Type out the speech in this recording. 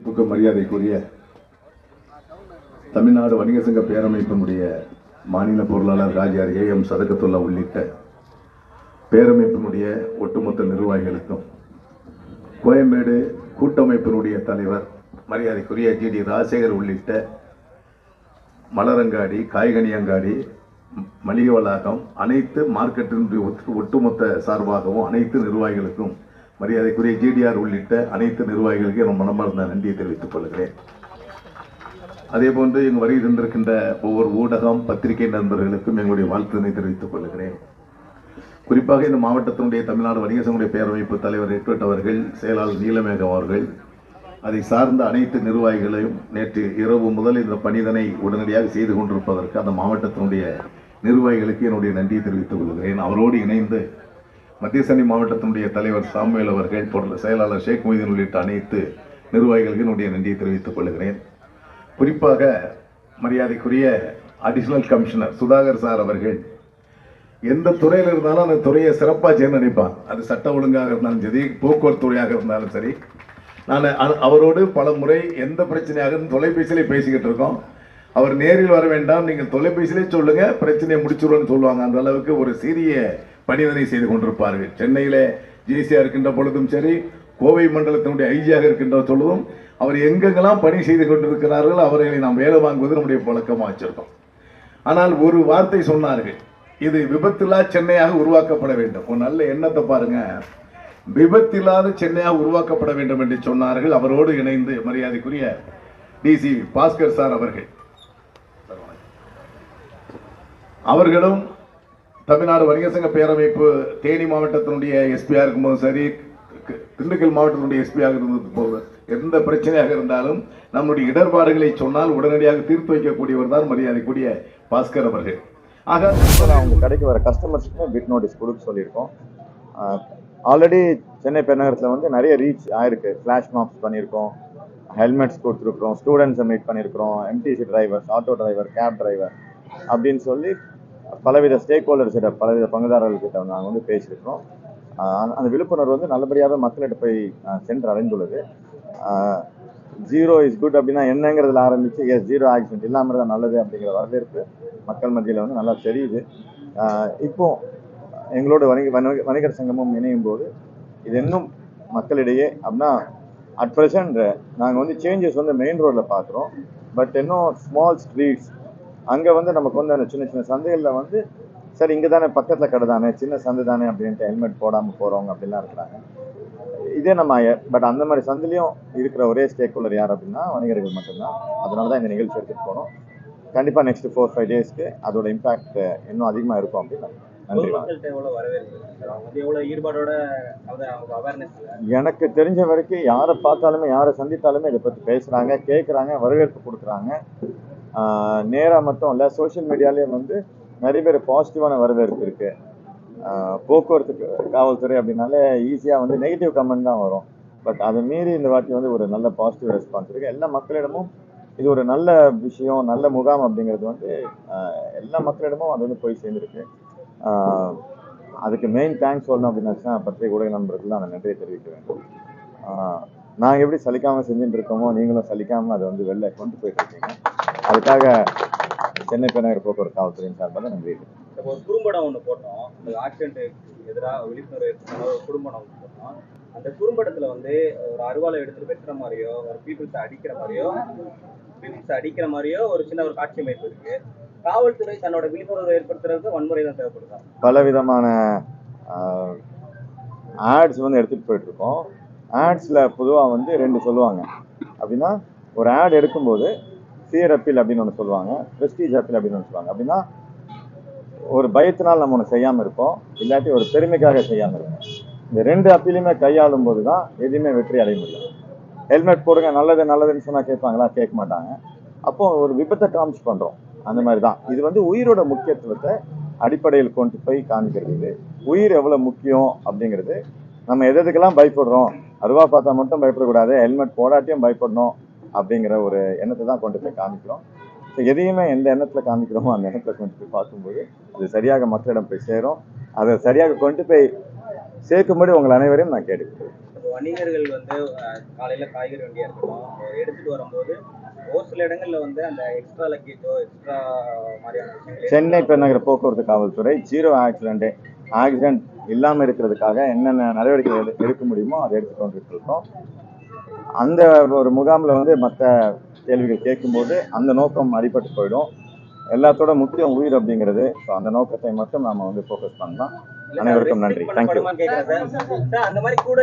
மதிப்புக்கு மரியாதைக்குரிய தமிழ்நாடு வணிக சங்க பேரமைப்பினுடைய மாநில பொருளாளர் ராஜார் ஏஎம் சதகத்துல்லா உள்ளிட்ட பேரமைப்பினுடைய ஒட்டுமொத்த நிர்வாகிகளுக்கும், கோயம்பேடு கூட்டமைப்பினுடைய தலைவர் மரியாதைக்குரிய ஜிடி ராஜசேகர் உள்ளிட்ட மலரங்காடி, காய்கனி அங்காடி, மளிகை வளாகம், அனைத்து மார்க்கெட்டினுடைய ஒட்டுமொத்த சார்பாகவும் அனைத்து நிர்வாகிகளுக்கும், மரியாதைக்குரிய ஜிடிஆர் உள்ளிட்ட அனைத்து நிர்வாகிகளுக்கு என் மனமார்ந்த நன்றியை தெரிவித்துக் கொள்கிறேன். அதே போன்று இங்கு வருகை தந்திருக்கின்ற ஒவ்வொரு ஊடகம், பத்திரிகை நண்பர்களுக்கும் எங்களுடைய வாழ்த்தினை தெரிவித்துக் கொள்கிறேன். குறிப்பாக இந்த மாவட்டத்தினுடைய தமிழ்நாடு வணிக சங்கடைய பேரமைப்பு தலைவர் எட்வர்ட் அவர்கள், செயலாளர் நீலமேகம் அவர்கள், அதை சார்ந்த அனைத்து நிர்வாகிகளையும் நேற்று இரவு முதல் இந்த பணிதனை உடனடியாக செய்து கொண்டிருப்பதற்கு அந்த மாவட்டத்தினுடைய நிர்வாகிகளுக்கு என்னுடைய நன்றியை தெரிவித்துக் கொள்கிறேன். அவரோடு இணைந்து மத்திய சென்னை மாவட்டத்தினுடைய தலைவர் சாமுவேல் அவர்கள், செயலாளர் ஷேக் மொய்தீன் உள்ளிட்ட அனைத்து நிர்வாகிகளுக்கு என்னுடைய நன்றியை தெரிவித்துக் கொள்கிறேன். குறிப்பாக மரியாதைக்குரிய அடிஷனல் கமிஷனர் சுதாகர் சார் அவர்கள் எந்த துறையில் இருந்தாலும் அந்த துறையை சிறப்பாக செய்ய நினைப்பான். அது சட்ட ஒழுங்காக இருந்தாலும் சரி, போக்குவரத்து துறையாக இருந்தாலும் சரி. நான் அவரோடு பல முறை எந்த பிரச்சனையாக தொலைபேசியிலே பேசிக்கிட்டு இருக்கோம். அவர் நேரில் வர வேண்டாம், நீங்கள் தொலைபேசியிலே சொல்லுங்க, பிரச்சனையை முடிச்சுடுவோன்னு சொல்லுவாங்க. அந்த அளவுக்கு ஒரு சீரிய பணிதனை செய்து கொண்டிருப்பார்கள். சென்னையிலே ஜிசியாக இருக்கின்ற பொழுதும் சரி, கோவை மண்டலத்தினுடைய ஐஜியாக இருக்கின்ற பொழுதும் அவர் எங்கெங்கெல்லாம் பணி செய்து கொண்டிருக்கிறார்கள் அவர்களை நாம் வேலை வாங்குவது நம்முடைய பழக்கமாக வச்சிருக்கோம். ஆனால் ஒரு வார்த்தை சொன்னார்கள், இது விபத்தில்லா சென்னையாக உருவாக்கப்பட வேண்டும். ஒரு நல்ல எண்ணத்தை பாருங்க, விபத்தில்லாத சென்னையாக உருவாக்கப்பட வேண்டும் என்று சொன்னார்கள். அவரோடு இணைந்து மரியாதைக்குரிய டிசி பாஸ்கர் சார் அவர்களும் தமிழ்நாடு வணிக சங்க பேரமைப்பு தேனி மாவட்டத்தினுடைய எஸ்பியாக இருக்கும்போது சரி, திண்டுக்கல் மாவட்டத்தினுடைய எஸ்பியாக இருந்தது போது எந்த பிரச்சனையாக இருந்தாலும் நம்முடைய இடர்பாடுகளை சொன்னால் உடனடியாக தீர்த்து வைக்கக்கூடியவர் தான் மரியாதைக்குரிய பாஸ்கர் அவர்கள். ஆக அவங்க கடைக்கு வர கஸ்டமர்ஸுக்கு பிட் நோட்டீஸ் கொடுக்க சொல்லியிருக்கோம். ஆல்ரெடி சென்னை பெருநகரத்தில் நிறைய ரீச் ஆயிருக்கு. ஃப்ளாஷ் மாப்ஸ் பண்ணியிருக்கோம், ஹெல்மெட்ஸ் கொடுத்துருக்குறோம், ஸ்டூடெண்ட்ஸை மீட் பண்ணியிருக்கிறோம், MTC drivers, auto driver, cab driver அப்படின்னு சொல்லி பலவித ஸ்டேக் ஹோல்டர்ஸ்கிட்ட, பலவித பங்குதாரர்கள்கிட்ட நாங்கள் பேசியிருக்கிறோம். அந்த விழிப்புணர்வு நல்லபடியாக மக்கள்கிட்ட போய் சென்று அடைந்துள்ளது. ஜீரோ இஸ் குட் அப்படின்னா என்னங்கிறதுல ஆரம்பித்து ஜீரோ ஆக்சிடென்ட் இல்லாமல் தான் நல்லது அப்படிங்கிற வரவேற்பு மக்கள் மத்தியில் நல்லா தெரியுது. இப்போ எங்களோட வணிகர் சங்கமும் இணையும் போது இது இன்னும் மக்களிடையே அப்படின்னா அட் ப்ரெசன்ட் நாங்கள் சேஞ்சஸ் மெயின் ரோடில் பார்க்குறோம். பட் இன்னும் ஸ்மால் ஸ்ட்ரீட்ஸ் அங்கே நமக்கு அந்த சின்ன சின்ன சந்தைகளில் சரி இங்கே தானே பக்கத்தில் கடை தானே, சின்ன சந்தை தானே அப்படின்ட்டு ஹெல்மெட் போடாமல் போகிறவங்க அப்படிலாம் இருக்கிறாங்க. இதே பட் அந்த மாதிரி சந்தையிலையும் இருக்கிற ஒரே ஸ்டேக் ஹோல்டர் யார் அப்படின்னா வணிகர்கள் மட்டும்தான். அதனால தான் இந்த நிகழ்ச்சி எடுத்துகிட்டு போகணும். கண்டிப்பாக நெக்ஸ்ட் 4-5 டேஸ்க்கு அதோட இம்பாக்ட் இன்னும் அதிகமாக இருக்கும் அப்படின்னு நன்றி. எனக்கு தெரிஞ்ச வரைக்கும் யாரை பார்த்தாலுமே, யாரை சந்தித்தாலுமே இதை பற்றி பேசுகிறாங்க, கேட்குறாங்க, வரவேற்பு கொடுக்குறாங்க. நேராக மட்டும் இல்லை, சோஷியல் மீடியாலேயே நிறைய பேர் பாசிட்டிவான வரவேற்பு இருக்குது. போக்குவரத்து காவல்துறை அப்படின்னாலே ஈஸியாக நெகட்டிவ் கமெண்ட் தான் வரும். பட் அதை மீறி இந்த வாட்டி ஒரு நல்ல பாசிட்டிவ் ரெஸ்பான்ஸ் இருக்குது. எல்லா மக்களிடமும் இது ஒரு நல்ல விஷயம், நல்ல முகாம் அப்படிங்கிறது எல்லா மக்களிடமும் அது போய் சேர்ந்துருக்கு. அதுக்கு மெயின் தேங்க்ஸ் சொல்லணும் அப்படின்னாச்சுன்னா பத்திரிகை ஊடக நண்பர்கள் தான் நான் நன்றியை தெரிவிக்க வேண்டும். நாங்கள் எப்படி சலிக்காமல் செஞ்சுட்டு இருக்கோமோ நீங்களும் சலிக்காமல் அதை வெளில கொண்டு போயிட்டு இருக்கீங்க. அதுக்காக சென்னை பெருநகர போக்குவரத்து காவல்துறையின் சார்பாக நன்றி. ஒரு குறும்படம் ஒன்று போட்டோம், இந்த ஆக்சிடென்ட்டுக்கு எதிராக விழிப்புணர்வு குறும்படம் ஒன்று போட்டோம். அந்த குறும்படத்தில் ஒரு அருவாளை எடுத்துட்டு வெட்டுற மாதிரியோ, ஒரு பீப்புள்ஸை அடிக்கிற மாதிரியோ ஒரு சின்ன ஒரு காட்சி அமைப்பு இருக்கு. காவல்துறை தன்னோட விழிப்புணர்வு ஏற்படுத்துறதுக்கு வன்முறை தான் தேவைப்படுதா? பல விதமான ஆட்ஸ் எடுத்துட்டு போயிட்டு இருக்கோம். ஆட்ஸ்ல பொதுவாக 2 சொல்லுவாங்க. அப்படின்னா ஒரு ஆட் எடுக்கும்போது ஃபியர் அப்பீல் அப்படின்னு ஒன்று சொல்லுவாங்க, ப்ரெஸ்டீஜ் அப்பீல் அப்படின்னு ஒன்று சொல்லுவாங்க. அப்படின்னா ஒரு பயத்தினால் நம்ம ஒன்று செய்யாமல் இருப்போம், இல்லாட்டி ஒரு பெருமைக்காக செய்யாமல் இருப்போம். இந்த 2 அப்பீலுமே கையாளும் போது தான் எதுவுமே வெற்றி அடைய முடியும். ஹெல்மெட் போடுங்க, நல்லது நல்லதுன்னு சொன்னால் கேட்பாங்களா? கேட்க மாட்டாங்க. அப்போ ஒரு விபத்தை காமிச்சு பண்ணுறோம். அந்த மாதிரி தான் இது உயிரோட முக்கியத்துவத்தை அடிப்படையில் கொண்டு போய் காமிக்கிறது. உயிர் எவ்வளோ முக்கியம் அப்படிங்கிறது, நம்ம எதுக்கெல்லாம் பயப்படுறோம், அருவா பார்த்தா மட்டும் பயப்படக்கூடாது, ஹெல்மெட் போடாட்டியும் பயப்படணும் அப்படிங்கிற ஒரு எண்ணத்தை தான் கொண்டு போய் காமிக்கிறோம். எதையுமே எந்த எண்ணத்தில் காமிக்கிறோமோ அந்த எண்ணத்தில் கொண்டு போய் பார்க்கும்போது அது சரியாக மக்களிடம் போய் சேரும். அதை சரியாக கொண்டு போய் சேர்க்கும்படி உங்கள் அனைவரையும் நான் கேட்டுக்கிறேன். இப்போ வணிகர்கள் வந்து காலையில காய்கறி வண்டியா இருக்கட்டும் எடுத்துட்டு வரும்போது ஒரு சில இடங்கள்ல வந்து அந்த எக்ஸ்ட்ரா லக்கேஜோ எக்ஸ்ட்ரா மாதிரியான விஷயங்கள் சென்னை பெருநகர போக்குவரத்து காவல்துறை 0 ஆக்சிடென்ட் இல்லாமல் இருக்கிறதுக்காக என்னென்ன நடவடிக்கைகள் எடுக்க முடியுமோ அதை எடுத்துக்கொண்டு இருக்கோம். அந்த ஒரு முகாமில் வந்து மற்ற கேள்விகள் கேட்கும்போது அந்த நோக்கம் அடிபட்டு போயிடும். எல்லாத்தோட முக்கியம் உயிர் அப்படிங்கிறது. ஸோ அந்த நோக்கத்தை மட்டும் நாம வந்து ஃபோக்கஸ் பண்ணலாம். அனைவருக்கும் நன்றி. தேங்க்யூ. கேட்கறேன் சார் அந்த மாதிரி கூட